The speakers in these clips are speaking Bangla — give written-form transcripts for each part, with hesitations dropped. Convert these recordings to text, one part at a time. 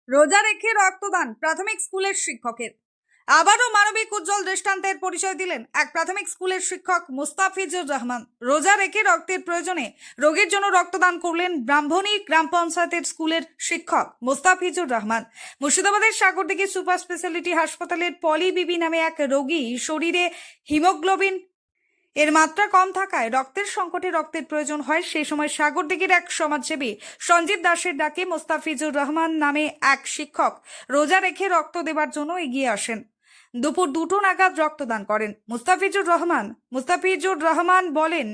রোজা রেখে রক্তদান প্রাথমিক স্কুলের শিক্ষকের। আবারও মানবিক উজ্জ্বল দৃষ্টান্তের পরিচয় দিলেন এক প্রাথমিক স্কুলের শিক্ষক মুস্তাফিজুর রহমান। রোজা রেখে রক্তের প্রয়োজনে রোগীর জন্য রক্তদান করলেন ব্রাহ্মণী গ্রাম পঞ্চায়েতের স্কুলের শিক্ষক মুস্তাফিজুর রহমান। মুর্শিদাবাদের সাগরদিঘি সুপার স্পেশালিটি হাসপাতালের পলি বিবি নামে এক রোগী শরীরে হিমোগ্লোবিন এর মাত্রা কম থাকায় রক্তের সংকটে রক্তের প্রয়োজন হয়। সেই সময় সাগরদিঘির এক সমাজসেবী সঞ্জিত দাসের ডাকে মুস্তাফিজুর রহমান নামে এক শিক্ষক রোজা রেখে রক্ত দেবার জন্য এগিয়ে আসেন। দুপুর 2টো নাগাদ রক্তদান করেন মুস্তাফিজুর রহমান বলেন,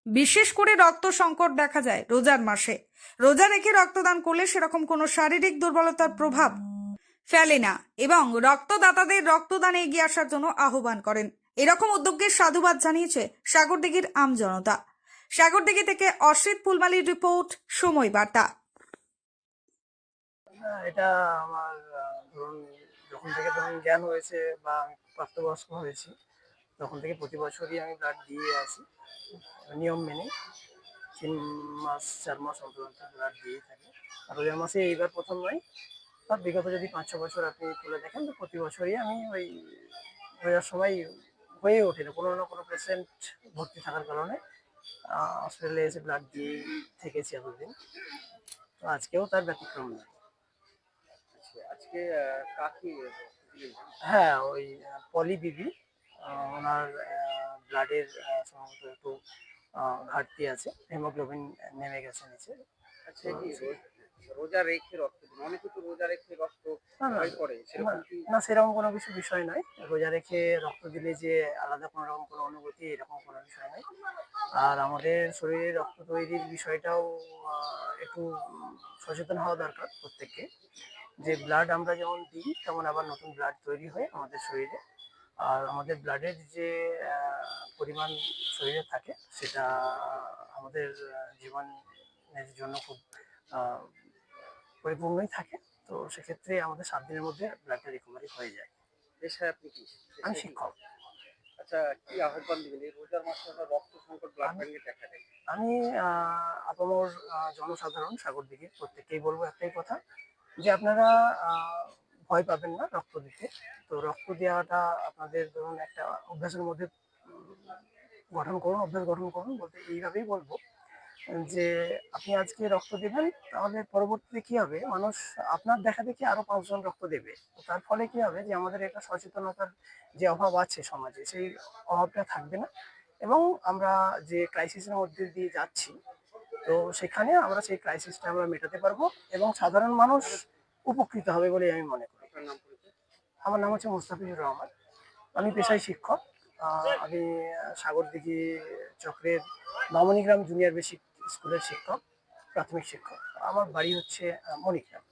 বিশেষ করে রক্ত সংকট দেখা যায় রোজার মাসে। রোজা রেখে রক্তদান করলে সেরকম কোনো শারীরিক দুর্বলতার প্রভাব ফেলে না এবং রক্তদাতাদের রক্তদানে এগিয়ে আসার জন্য আহ্বান করেন। এরকম উদ্যোগকে সাধুবাদ জানিয়েছে সাগরদিঘির আমজনতা। সাগরদিঘি থেকে অসিত ফুলমালির রিপোর্ট, সময় বার্তা। এটা আমার ধরুন যখন থেকে জ্ঞান হয়েছে বা আমি প্রাপ্তবয়স্ক হয়েছি তখন থেকে প্রতি বছরই আমি ব্লাড দিয়ে আসি নিয়ম মেনে। 3 মাস 4 মাস অন্তর অন্তর ব্লাড দিয়ে থাকি। আর রোজার মাসে এইবার প্রথম নয়, আর বিগত যদি 5-6 বছর আপনি তুলে দেখেন তো প্রতি বছরই আমি ওই রোজার সময় হয়ে ওঠে না কোনো না কোনো পেশেন্ট ভর্তি থাকার কারণে হসপিটালে এসে ব্লাড দিয়ে থেকেছি এতদিন। তো আজকেও তার ব্যতিক্রম নয়। আজকে কাকে হ্যাঁ, ওই পলি বিবি, ওনার ব্লাডের সম্ভবত একটু ঘাটতি আছে, হিমোগ্লোবিন নেমে গেছে নিচে। আচ্ছা কি রোজা রেখে রক্ত দিন? অনেকে তো রোজা রেখে রক্ত না না ক্ষয় করে, সেরকম কি? না, সেরকম কোনো কিছু বিষয় নয়। রোজা রেখে রক্ত দিলে যে আলাদা কোনো রকম কোনো অনুভূতি এরকম কোনো বিষয় নয়। আর আমাদের শরীরে রক্ত তৈরির বিষয়টাও একটু সচেতন হওয়া দরকার প্রত্যেককে, যে ব্লাড আমরা যেমন দিই তেমন আবার নতুন ব্লাড তৈরি হয় আমাদের শরীরে। আর আমাদের ব্লাডের যে পরিমাণ শরীরে থাকে সেটা আমাদের জীবনের জন্য খুব আহ, পরিপূর্ণই থাকে। তো সেক্ষেত্রে আমাদের 7 দিনের মধ্যে ব্লাডটা রিকভারি হয়ে যায়। পেশায় আপনি কি? আমি শিক্ষক। আচ্ছা, কি আহ্বান দিবেন? এই রোজার মাসে আমরা রক্ত সংকট, ব্লাড ব্যাংকে দেখা দেয়। আমি আপামর জনসাধারণ সাগরদিঘির প্রত্যেককেই বলবো একটাই কথা, যে আপনারা ভয় পাবেন না রক্ত দিতে। তো রক্ত দেওয়াটা আপনাদের ধরুন একটা অভ্যাসের মধ্যে অভ্যাস গঠন করুন। বলতে এইভাবেই বলবো যে আপনি আজকে রক্ত দেবেন, তাহলে পরবর্তীতে কি হবে, মানুষ আপনার দেখা দেখি আরো 5 জন রক্ত দেবে। তো তার ফলে কি হবে যে আমাদের একটা সচেতনতার যে অভাব আছে সমাজে, সেই অভাবটা থাকবে না। এবং আমরা যে ক্রাইসিসের মধ্যে দিয়ে যাচ্ছি, তো সেখানে আমরা সেই ক্রাইসিসটা আমরা মেটাতে পারবো এবং সাধারণ মানুষ উপকৃত হবে বলে আমি মনে করি। আপনার নাম পরিচয়? আমার নাম হচ্ছে মুস্তাফিজুর রহমান। আমি পেশায় শিক্ষক। আমি সাগরদিঘি চক্রের বামনীগ্রাম জুনিয়র বেসিক স্কুলের শিক্ষক, প্রাথমিক শিক্ষক। আমার বাড়ি হচ্ছে মণিগ্রাম।